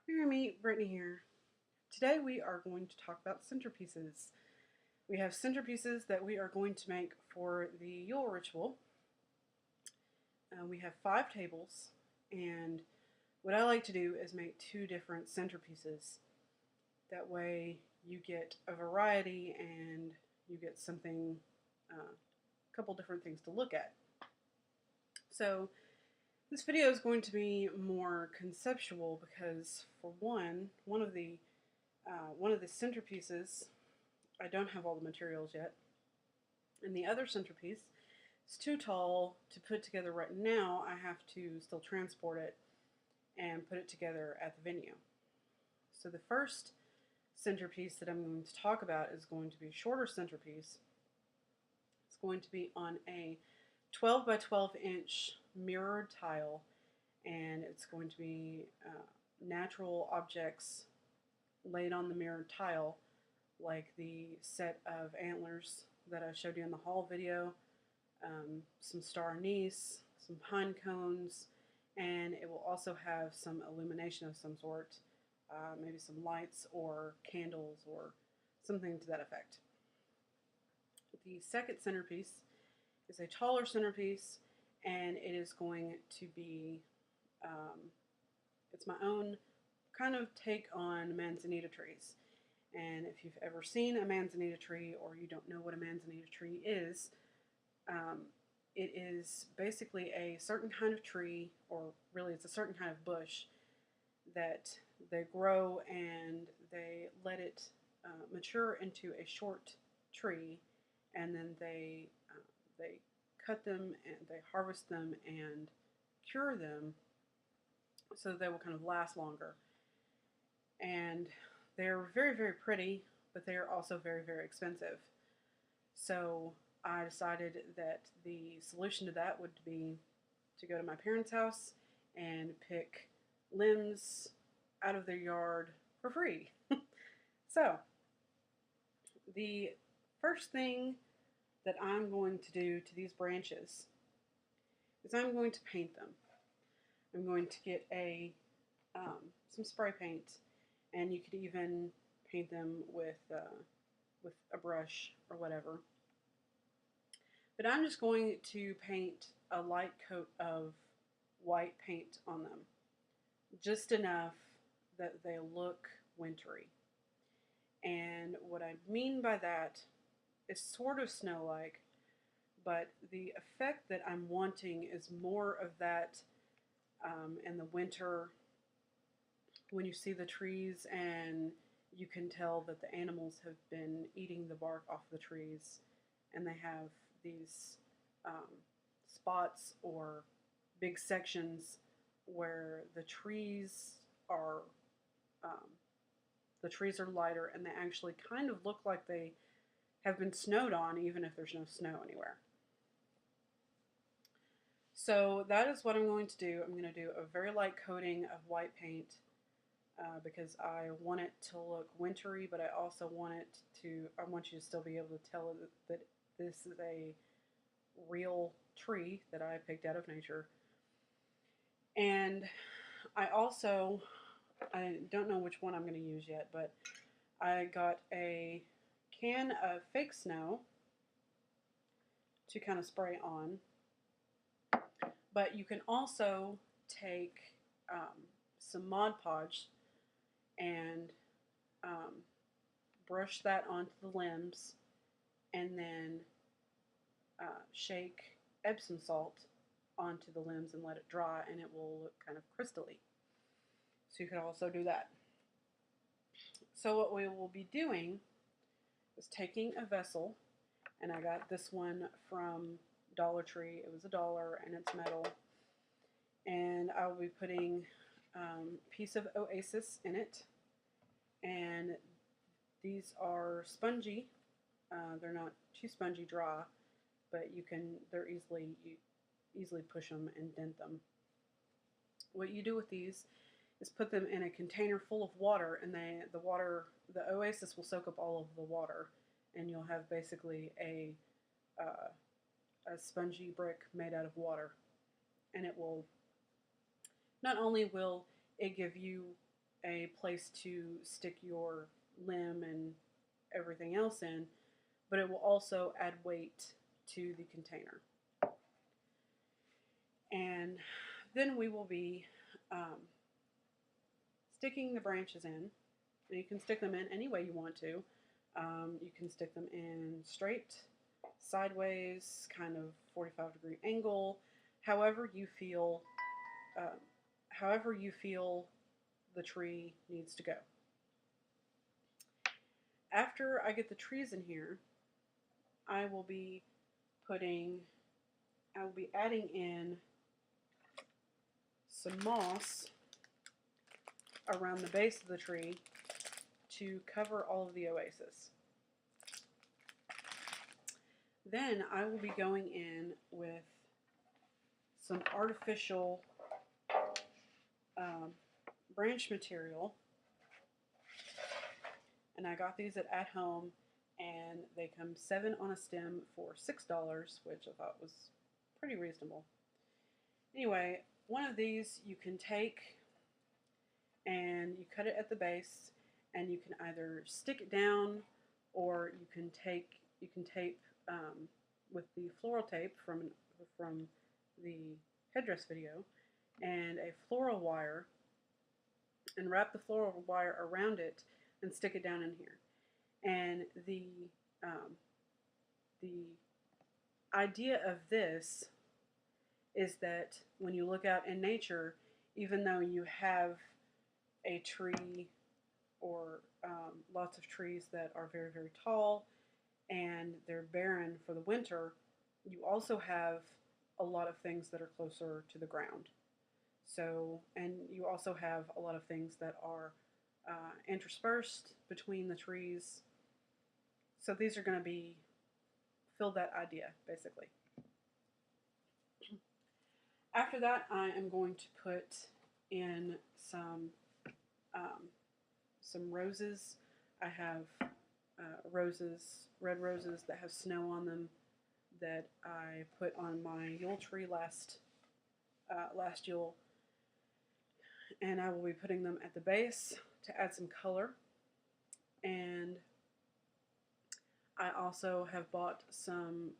You're gonna meet Brittany here. Today we are going to talk about centerpieces. We have centerpieces that we are going to make for the Yule ritual. We have 5 tables, and what I like to do is make 2 different centerpieces. That way you get a variety and you get something, a couple different things to look at. So this video is going to be more conceptual because, for one of the centerpieces, I don't have all the materials yet, and the other centerpiece is too tall to put together right now. I have to still transport it and put it together at the venue. So the first centerpiece that I'm going to talk about is going to be a shorter centerpiece. It's going to be on a 12 by 12 inch mirrored tile, and it's going to be natural objects laid on the mirrored tile, like the set of antlers that I showed you in the haul video, some star anise, some pine cones, and it will also have some illumination of some sort, maybe some lights or candles or something to that effect. The second centerpiece is a taller centerpiece, and it is going to be, it's my own kind of take on manzanita trees. And if you've ever seen a manzanita tree, or you don't know what a manzanita tree is, it is basically a certain kind of tree, or really it's a certain kind of bush that they grow and they let it mature into a short tree, and then they cut them and they harvest them and cure them so they will kind of last longer. And they're very, very pretty, but they are also very, very expensive. So I decided that the solution to that would be to go to my parents' house and pick limbs out of their yard for free. So the first thing that I'm going to do to these branches is I'm going to paint them. I'm going to get some spray paint, and you could even paint them with a brush or whatever. But I'm just going to paint a light coat of white paint on them, just enough that they look wintry. And what I mean by that is sort of snow-like, but the effect that I'm wanting is more of that in the winter, when you see the trees and you can tell that the animals have been eating the bark off the trees, and they have these spots or big sections where the trees are lighter, and they actually kind of look like they have been snowed on, even if there's no snow anywhere. So that is what I'm going to do. I'm going to do a very light coating of white paint because I want it to look wintry, but I also want you to still be able to tell that this is a real tree that I picked out of nature. And I don't know which one I'm going to use yet, but I got a can of fake snow to kind of spray on. But you can also take some Mod Podge and brush that onto the limbs, and then shake Epsom salt onto the limbs and let it dry, and it will look kind of crystally. So you can also do that. So what we will be doing is taking a vessel, and I got this one from Dollar Tree. It was $1 and it's metal. And I will be putting a piece of Oasis in it. And these are spongy. They're not too spongy dry, but you easily push them and dent them. What you do with these is put them in a container full of water, and the Oasis will soak up all of the water, and you'll have basically a spongy brick made out of water. And it will, not only will it give you a place to stick your limb and everything else in, but it will also add weight to the container. And then we will be sticking the branches in. And you can stick them in any way you want to. You can stick them in straight, sideways, kind of 45-degree angle, however you feel the tree needs to go. After I get the trees in here, I will be adding in some moss around the base of the tree to cover all of the oasis. Then I will be going in with some artificial branch material, and I got these at home, and they come 7 on a stem for $6, which I thought was pretty reasonable. Anyway, one of these you can take and you cut it at the base, and you can either stick it down, or you can tape with the floral tape from the headdress video, and a floral wire, and wrap the floral wire around it and stick it down in here. And the idea of this is that when you look out in nature, even though you have a tree or lots of trees that are very, very tall and they're barren for the winter, you also have a lot of things that are closer to the ground. So, and you also have a lot of things that are interspersed between the trees. So these are going to be fill that idea, basically. After that, I am going to put in some roses. I have red roses that have snow on them that I put on my Yule tree last Yule, and I will be putting them at the base to add some color. And I also have bought some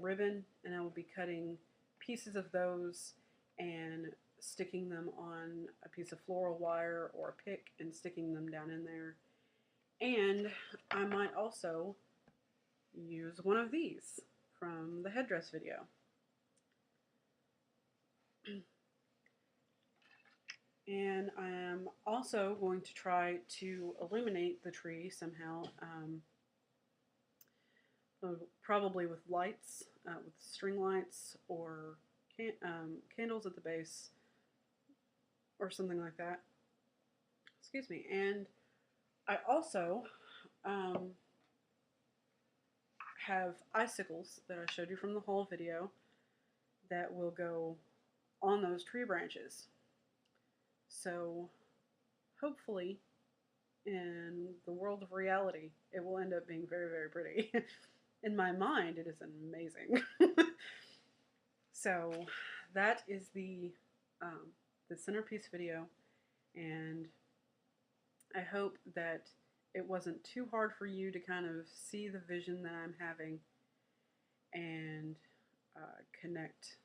ribbon, and I will be cutting pieces of those and sticking them on a piece of floral wire or a pick and sticking them down in there. And I might also use one of these from the headdress video. And I am also going to try to illuminate the tree somehow, probably with lights, with string lights or candles at the base or something like that. Excuse me. And I also have icicles that I showed you from the whole video that will go on those tree branches. So hopefully in the world of reality, it will end up being very, very pretty. In my mind, it is amazing. So that is the centerpiece video, and I hope that it wasn't too hard for you to kind of see the vision that I'm having and connect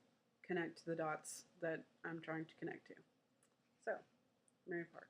the dots that I'm trying to connect to. So, Mary Park.